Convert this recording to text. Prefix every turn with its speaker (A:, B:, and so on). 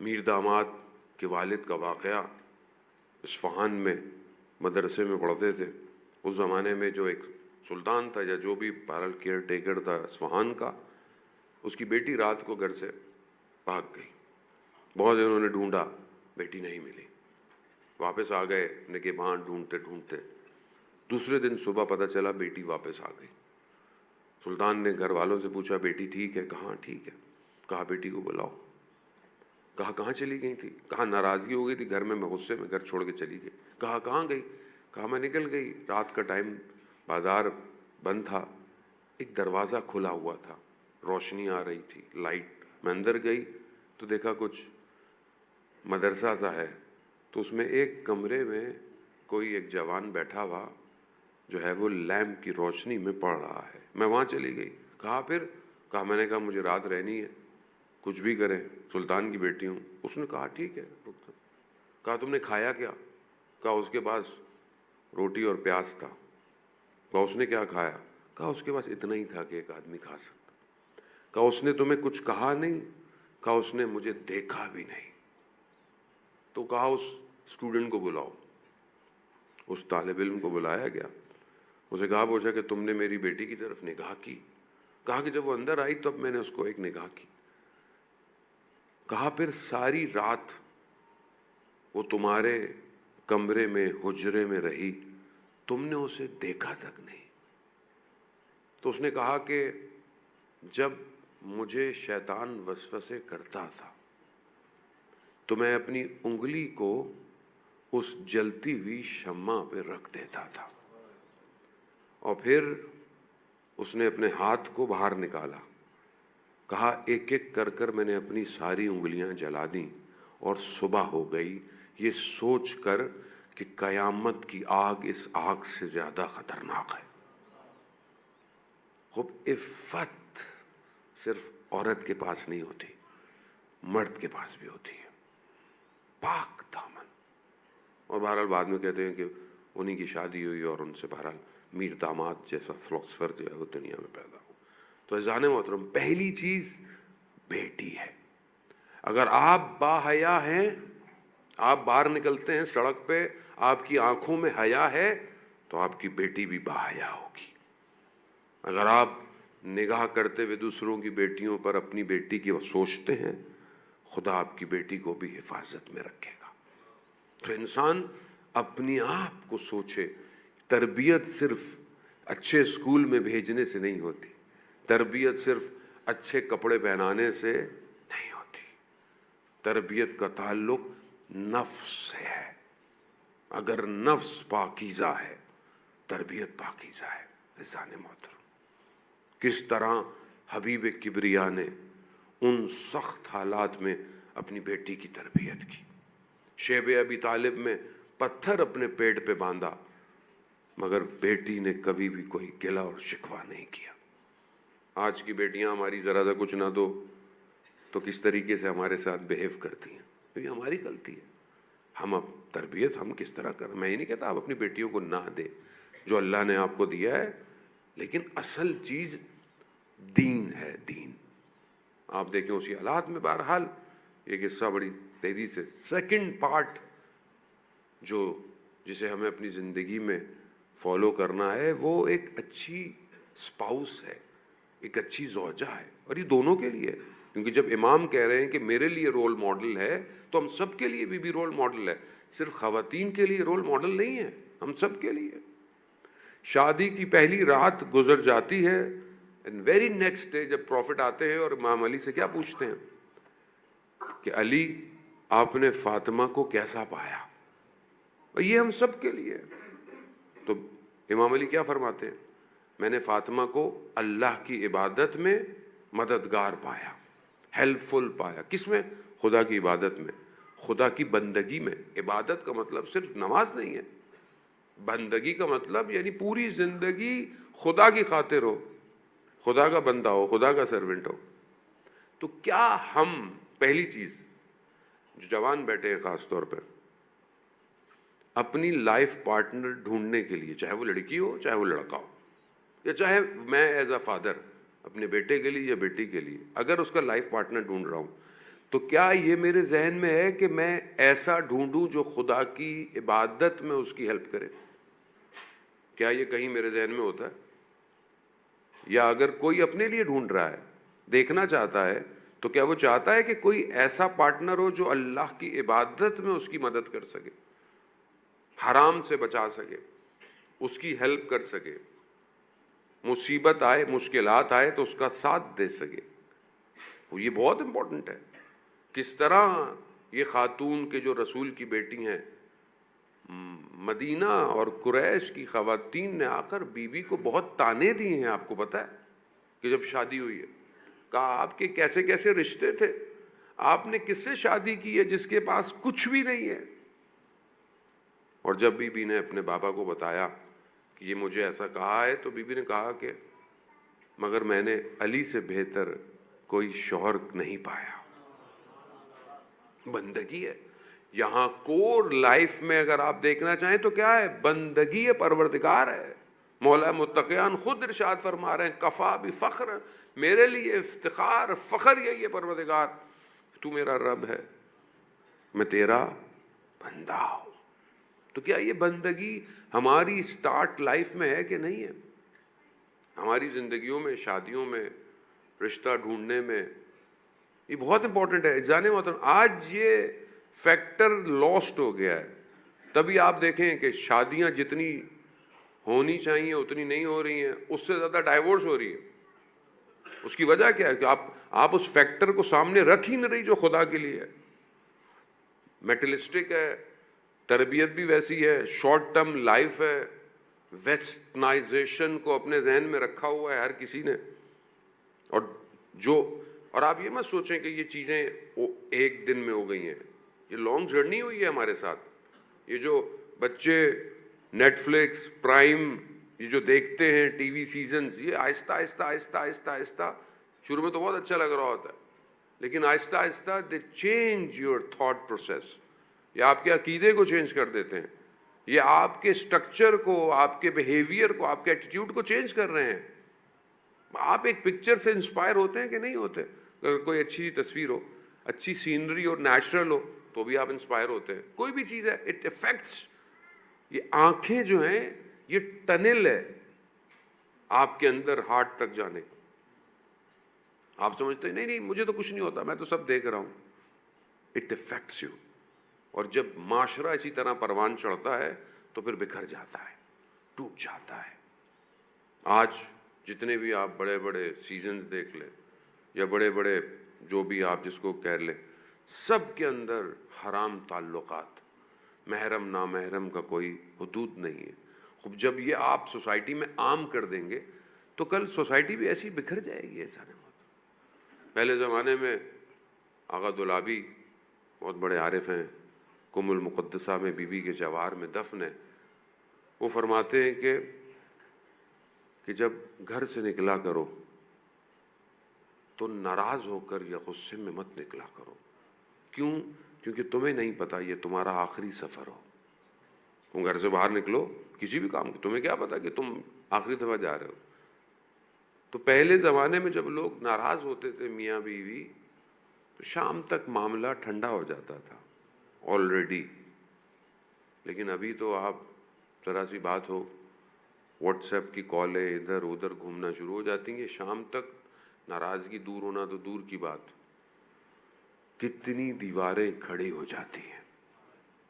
A: میر داماد کے والد کا واقعہ، اصفہان میں مدرسے میں پڑھتے تھے. اس زمانے میں جو ایک سلطان تھا یا جو بھی بہرحال کیئر ٹیکر تھا اصفہان کا، اس کی بیٹی رات کو گھر سے بھاگ گئی. بہت انہوں نے ڈھونڈا، بیٹی نہیں ملی. واپس آ گئے نگہباں ڈھونڈتے ڈھونڈتے. دوسرے دن صبح پتہ چلا بیٹی واپس آ گئی. سلطان نے گھر والوں سے پوچھا بیٹی ٹھیک ہے؟ کہاں ٹھیک ہے. کہا بیٹی کو بلاؤ. کہا کہاں چلی گئی تھی؟ کہا ناراضگی ہو گئی تھی گھر میں غصے میں گھر چھوڑ کے چلی گئی. کہا کہاں گئی؟ کہا میں نکل گئی، رات کا ٹائم، بازار بند تھا، ایک دروازہ کھلا ہوا تھا، روشنی آ رہی تھی، لائٹ، میں اندر گئی تو دیکھا کچھ مدرسہ سا ہے، تو اس میں ایک کمرے میں کوئی ایک جوان بیٹھا ہوا جو ہے وہ لیمپ کی روشنی میں پڑھ رہا ہے. میں وہاں چلی گئی. کہا پھر؟ کہا میں نے کہا مجھے رات رہنی ہے، کچھ بھی کریں، سلطان کی بیٹی ہوں. اس نے کہا ٹھیک ہے. کہا تم نے کھایا کیا؟ کہا اس کے پاس روٹی اور پیاز تھا. کہا اس نے کیا کھایا؟ کہا اس کے پاس اتنا ہی تھا کہ ایک آدمی کھا سکتا. کہا اس نے تمہیں کچھ کہا نہیں؟ کہا اس نے مجھے دیکھا بھی نہیں. تو کہا اس اسٹوڈنٹ کو بلاؤ. اس طالب علم کو بلایا گیا. اسے کہا پوچھا کہ تم نے میری بیٹی کی طرف نگاہ کی؟ کہا کہ جب وہ اندر آئی تب میں نے اس کو ایک نگاہ کی. کہا پھر ساری رات وہ تمہارے کمرے میں حجرے میں رہی، تم نے اسے دیکھا تک نہیں؟ تو اس نے کہا کہ جب مجھے شیطان وسوسے کرتا تھا تو میں اپنی انگلی کو اس جلتی ہوئی شمع پہ رکھ دیتا تھا، اور پھر اس نے اپنے ہاتھ کو باہر نکالا. کہا ایک ایک کر کر میں نے اپنی ساری انگلیاں جلا دیں اور صبح ہو گئی، یہ سوچ کر کہ قیامت کی آگ اس آگ سے زیادہ خطرناک ہے. خوب عفت صرف عورت کے پاس نہیں ہوتی، مرد کے پاس بھی ہوتی ہے، پاک دامن. اور بہرحال بعد میں کہتے ہیں کہ انہی کی شادی ہوئی اور ان سے بہرحال میر داماد جیسا فلسفر جو ہے وہ دنیا میں پیدا ہو. تو عزیزان محترم، پہلی چیز بیٹی ہے. اگر آپ با حیا ہیں، آپ باہر نکلتے ہیں سڑک پہ، آپ کی آنکھوں میں حیا ہے، تو آپ کی بیٹی بھی با حیا ہوگی. اگر آپ نگاہ کرتے ہوئے دوسروں کی بیٹیوں پر اپنی بیٹی کی سوچتے ہیں، خدا آپ کی بیٹی کو بھی حفاظت میں رکھے گا. تو انسان اپنی آپ کو سوچے. تربیت صرف اچھے اسکول میں بھیجنے سے نہیں ہوتی، تربیت صرف اچھے کپڑے پہنانے سے نہیں ہوتی. تربیت کا تعلق نفس سے ہے. اگر نفس پاکیزہ ہے، تربیت پاکیزہ ہے. عزیزان محترم، کس طرح حبیب کبریا نے ان سخت حالات میں اپنی بیٹی کی تربیت کی. شیب ابی طالب میں پتھر اپنے پیٹ پہ باندھا، مگر بیٹی نے کبھی بھی کوئی گلہ اور شکوہ نہیں کیا. آج کی بیٹیاں ہماری ذرا سا کچھ نہ دو تو کس طریقے سے ہمارے ساتھ بیہیو کرتی ہیں. تو یہ ہماری غلطی ہے. ہم اب تربیت ہم کس طرح کریں. میں یہ نہیں کہتا آپ اپنی بیٹیوں کو نہ دیں جو اللہ نے آپ کو دیا ہے، لیکن اصل چیز دین ہے. دین آپ دیکھیں اسی حالات میں. بہرحال یہ قصہ بڑی تیزی سے سیکنڈ پارٹ جسے ہمیں اپنی زندگی میں فالو کرنا ہے، وہ ایک اچھی اسپاؤس ہے، ایک اچھی زوجہ ہے. اور یہ دونوں کے لیے، کیونکہ جب امام کہہ رہے ہیں کہ میرے لیے رول ماڈل ہے، تو ہم سب کے لیے بھی رول ماڈل ہے. صرف خواتین کے لیے رول ماڈل نہیں ہے، ہم سب کے لیے. شادی کی پہلی رات گزر جاتی ہے، اینڈ ویری نیکسٹ ڈے جب پروفٹ آتے ہیں اور امام علی سے کیا پوچھتے ہیں کہ علی آپ نے فاطمہ کو کیسا پایا. اور یہ ہم سب کے لیے. تو امام علی کیا فرماتے ہیں؟ میں نے فاطمہ کو اللہ کی عبادت میں مددگار پایا، ہیلپ فل پایا. کس میں؟ خدا کی عبادت میں، خدا کی بندگی میں. عبادت کا مطلب صرف نماز نہیں ہے، بندگی کا مطلب یعنی پوری زندگی خدا کی خاطر ہو، خدا کا بندہ ہو، خدا کا سرونٹ ہو. تو کیا ہم پہلی چیز جو جوان بیٹھے ہیں خاص طور پر اپنی لائف پارٹنر ڈھونڈنے کے لیے، چاہے وہ لڑکی ہو چاہے وہ لڑکا ہو، یا چاہے میں ایز اے فادر اپنے بیٹے کے لیے یا بیٹی کے لیے اگر اس کا لائف پارٹنر ڈھونڈ رہا ہوں، تو کیا یہ میرے ذہن میں ہے کہ میں ایسا ڈھونڈوں جو خدا کی عبادت میں اس کی ہیلپ کرے؟ کیا یہ کہیں میرے ذہن میں ہوتا ہے؟ یا اگر کوئی اپنے لیے ڈھونڈ رہا ہے، دیکھنا چاہتا ہے، تو کیا وہ چاہتا ہے کہ کوئی ایسا پارٹنر ہو جو اللہ کی عبادت میں اس کی مدد کر سکے، حرام سے بچا سکے، اس کی ہیلپ کر سکے، مصیبت آئے، مشکلات آئے تو اس کا ساتھ دے سکے؟ یہ بہت امپورٹنٹ ہے۔ کس طرح یہ خاتون کے جو رسول کی بیٹی ہیں، مدینہ اور قریش کی خواتین نے آ کر بیوی کو بہت تانے دیے ہیں، آپ کو پتہ ہے کہ جب شادی ہوئی ہے، کہا آپ کے کیسے کیسے رشتے تھے، آپ نے کس سے شادی کی ہے جس کے پاس کچھ بھی نہیں ہے؟ اور جب بی بی نے اپنے بابا کو بتایا کہ یہ مجھے ایسا کہا ہے، تو بی بی نے کہا کہ مگر میں نے علی سے بہتر کوئی شوہر نہیں پایا۔ بندگی ہے یہاں کور لائف میں، اگر آپ دیکھنا چاہیں تو کیا ہے؟ بندگی پروردگار ہے۔ مولا متقیان خود ارشاد فرما رہے ہیں، کفا بفخر، میرے لیے افتخار، فخر یہی ہے پروردگار، تو میرا رب ہے، میں تیرا بندہ ہوں۔ تو کیا یہ بندگی ہماری سٹارٹ لائف میں ہے کہ نہیں ہے؟ ہماری زندگیوں میں، شادیوں میں، رشتہ ڈھونڈنے میں یہ بہت امپورٹنٹ ہے۔ جانے محترم، آج یہ فیکٹر لاسٹ ہو گیا ہے، تبھی آپ دیکھیں کہ شادیاں جتنی ہونی چاہیے اتنی نہیں ہو رہی ہیں، اس سے زیادہ ڈائیورس ہو رہی ہے۔ اس کی وجہ کیا ہے؟ کہ آپ اس فیکٹر کو سامنے رکھ ہی نہیں رہی جو خدا کے لیے ہے۔ میٹرلسٹک ہے، تربیت بھی ویسی ہے، شارٹ ٹرم لائف ہے، ویسٹرنائزیشن کو اپنے ذہن میں رکھا ہوا ہے ہر کسی نے۔ اور آپ یہ مت سوچیں کہ یہ چیزیں ایک دن میں ہو گئی ہیں، یہ لانگ جرنی ہوئی ہے ہمارے ساتھ۔ یہ جو بچے نیٹ فلکس، پرائم، یہ جو دیکھتے ہیں ٹی وی سیزنز، یہ آہستہ آہستہ آہستہ آہستہ آہستہ، شروع میں تو بہت اچھا لگ رہا ہوتا ہے، لیکن آہستہ آہستہ they change your thought process, یہ آپ کے عقیدے کو چینج کر دیتے ہیں، یہ آپ کے سٹرکچر کو، آپ کے بیہیویئر کو، آپ کے ایٹیٹیوڈ کو چینج کر رہے ہیں۔ آپ ایک پکچر سے انسپائر ہوتے ہیں کہ نہیں ہوتے؟ اگر کوئی اچھی تصویر ہو، اچھی سینری اور نیچرل ہو تو بھی آپ انسپائر ہوتے ہیں۔ کوئی بھی چیز ہے، اٹ افیکٹس۔ یہ آنکھیں جو ہیں یہ ٹنل ہے آپ کے اندر ہارٹ تک جانے کا۔ آپ سمجھتے ہیں نہیں مجھے تو کچھ نہیں ہوتا، میں تو سب دیکھ رہا ہوں، اٹ افیکٹس یو۔ اور جب معاشرہ اسی طرح پروان چڑھتا ہے تو پھر بکھر جاتا ہے، ٹوٹ جاتا ہے۔ آج جتنے بھی آپ بڑے بڑے سیزنز دیکھ لیں یا بڑے بڑے جو بھی آپ جس کو کہہ لیں، سب کے اندر حرام تعلقات، محرم نامحرم کا کوئی حدود نہیں ہے۔ خوب جب یہ آپ سوسائٹی میں عام کر دیں گے تو کل سوسائٹی بھی ایسی بکھر جائے گی۔ ایسا نہیں ہوتا۔ پہلے زمانے میں آغا دولابی بہت بڑے عارف ہیں، کم المقدسہ میں بی بی کے جوار میں دفن ہے، وہ فرماتے ہیں کہ جب گھر سے نکلا کرو تو ناراض ہو کر یا غصے میں مت نکلا کرو۔ کیوں؟ کیونکہ تمہیں نہیں پتا یہ تمہارا آخری سفر ہو۔ تم گھر سے باہر نکلو کسی بھی کام کو، تمہیں کیا پتا کہ تم آخری دفعہ جا رہے ہو۔ تو پہلے زمانے میں جب لوگ ناراض ہوتے تھے میاں بیوی، تو شام تک معاملہ ٹھنڈا ہو جاتا تھا آلریڈی۔ لیکن ابھی تو آپ ذرا سی بات ہو، واٹس ایپ کی کالیں ادھر ادھر گھومنا شروع ہو جاتی ہیں، شام تک ناراضگی دور ہونا تو دور کی بات، کتنی دیواریں کھڑی ہو جاتی ہیں۔